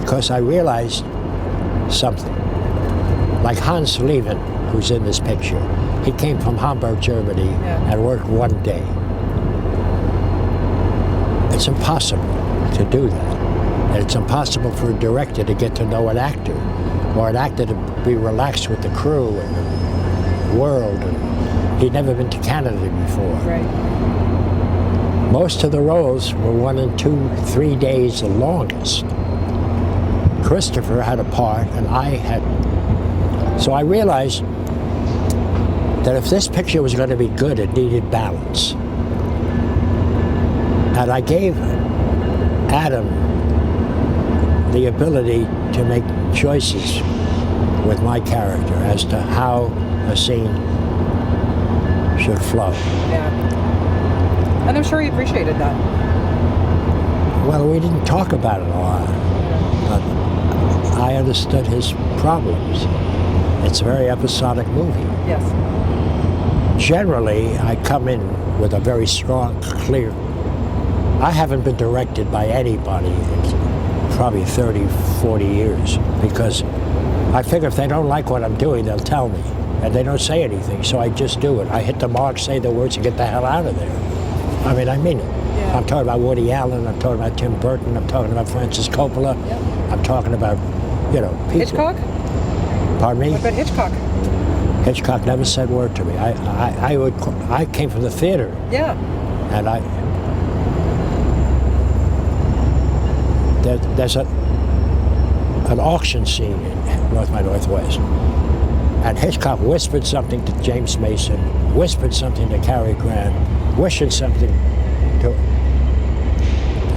because I realized something. Like Hans Levin, who's in this picture, he came from Hamburg, Germany, and worked one day. It's impossible to do that. And it's impossible for a director to get to know an actor, or an actor to be relaxed with the crew and the world. And he'd never been to Canada before. Right. Most of the roles were 1 and 2, 3 days the longest. Christopher had a part, and I had. So I realized that if this picture was going to be good, it needed balance. And I gave Adam the ability to make choices with my character as to how a scene should flow. Yeah. And I'm sure he appreciated that. Well, we didn't talk about it a lot, but I understood his problems. It's a very episodic movie. Yes. Generally, I come in with a very strong, clear. I haven't been directed by anybody in probably 30, 40 years, because I figure if they don't like what I'm doing, they'll tell me. And they don't say anything, so I just do it. I hit the mark, say the words, and get the hell out of there. I mean it. Yeah. I'm talking about Woody Allen, I'm talking about Tim Burton, I'm talking about Francis Coppola, I'm talking about, people. Hitchcock? Pardon me? What about Hitchcock? Hitchcock never said a word to me. I came from the theater. Yeah. And there's an auction scene in North by Northwest. And Hitchcock whispered something to James Mason, whispered something to Cary Grant, whispered something to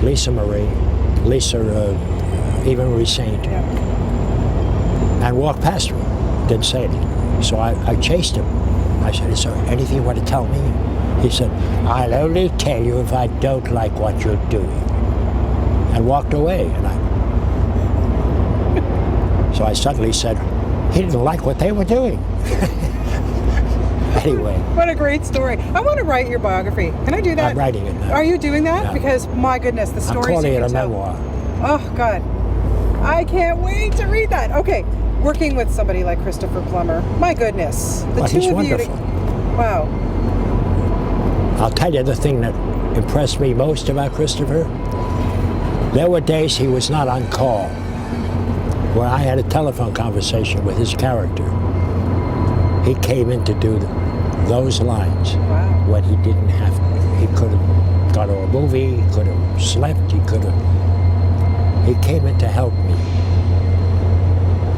Lisa Eva Marie Saint, and walked past me, didn't say anything. So I chased him. I said, "Is there anything you want to tell me?" He said, "I'll only tell you if I don't like what you're doing," and walked away. And so I suddenly said, he didn't like what they were doing. Anyway. What a great story. I want to write your biography. Can I do that? I'm writing it now. Are you doing that? Yeah. Because, my goodness, the stories I'm calling you it can a tell. memoir. Oh, God. I can't wait to read that. Okay. Working with somebody like Christopher Plummer. My goodness. The two He's of wonderful. Wow. I'll tell you the thing that impressed me most about Christopher. There were days he was not on call, where I had a telephone conversation with his character. He came in to do those lines. Wow. When he didn't have to. He could have gone to a movie, he could have slept, he came in to help me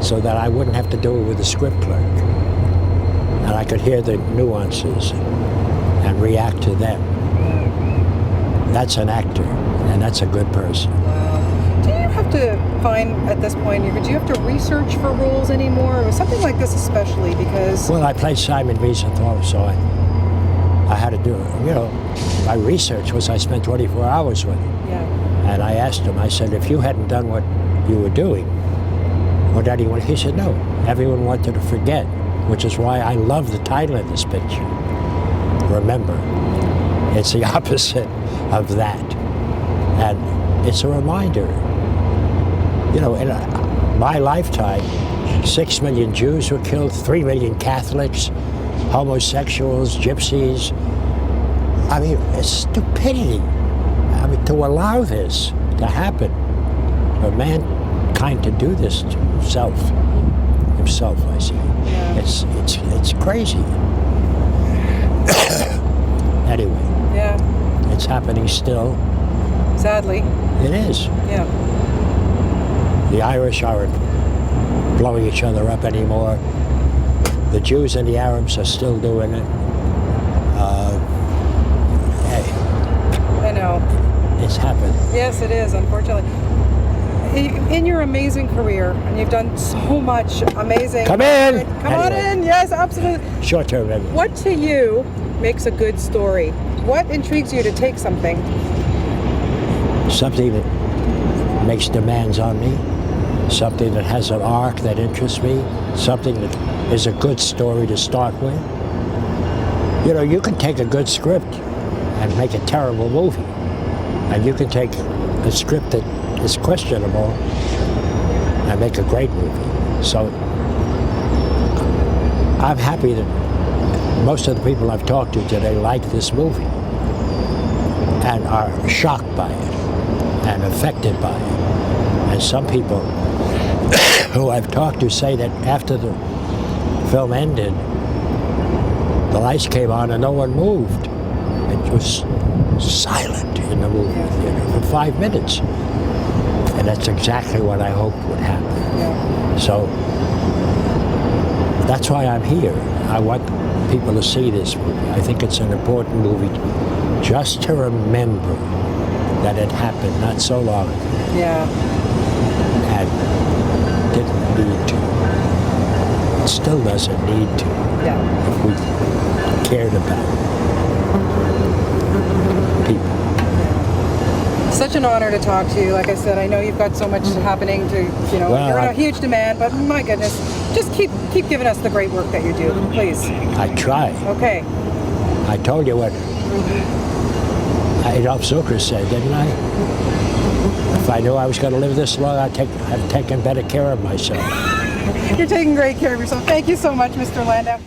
so that I wouldn't have to do it with a script clerk. And I could hear the nuances and react to them. That's an actor, and that's a good person. Do you have to find, at this point, do you have to research for roles anymore? Or something like this especially, because... Well, I played Simon Wiesenthal, so I had to do it. My research was I spent 24 hours with him. Yeah. And I asked him, I said, if you hadn't done what you were doing, what did anyone? He said, no. Everyone wanted to forget, which is why I love the title of this picture. Remember. It's the opposite of that. And it's a reminder. In my lifetime, 6 million Jews were killed, 3 million Catholics, homosexuals, gypsies. I mean, it's stupidity. I mean, to allow this to happen, for mankind to do this to himself, I see. Yeah. It's crazy. Anyway. Yeah. It's happening still. Sadly. It is. Yeah. The Irish aren't blowing each other up anymore. The Jews and the Arabs are still doing it. Hey. I know. It's happened. Yes, it is, unfortunately. In your amazing career, and you've done so much amazing... Come in! Come on in, yes, absolutely. Short-term memory. What to you makes a good story? What intrigues you to take something? Something that makes demands on me, something that has an arc that interests me, something that is a good story to start with. You can take a good script and make a terrible movie. And you can take a script that is questionable and make a great movie. So I'm happy that most of the people I've talked to today like this movie and are shocked by it and affected by it. And some people who I've talked to say that after the film ended, the lights came on and no one moved. It was silent in the movie theater for 5 minutes. And that's exactly what I hoped would happen. Yeah. So that's why I'm here. I want people to see this movie. I think it's an important movie just to remember that it happened not so long ago Yeah. and didn't need to. It still doesn't need to Yeah. if we cared about people. Such an honor to talk to you. Like I said, I know you've got so much happening to, Well, you're in a I- huge demand, but my goodness, just keep giving us the great work that you do, please. I try. Okay. I told you what Adolf Zucker said, didn't I? If I knew I was going to live this long, I'd have taken better care of myself. You're taking great care of yourself. Thank you so much, Mr. Landau.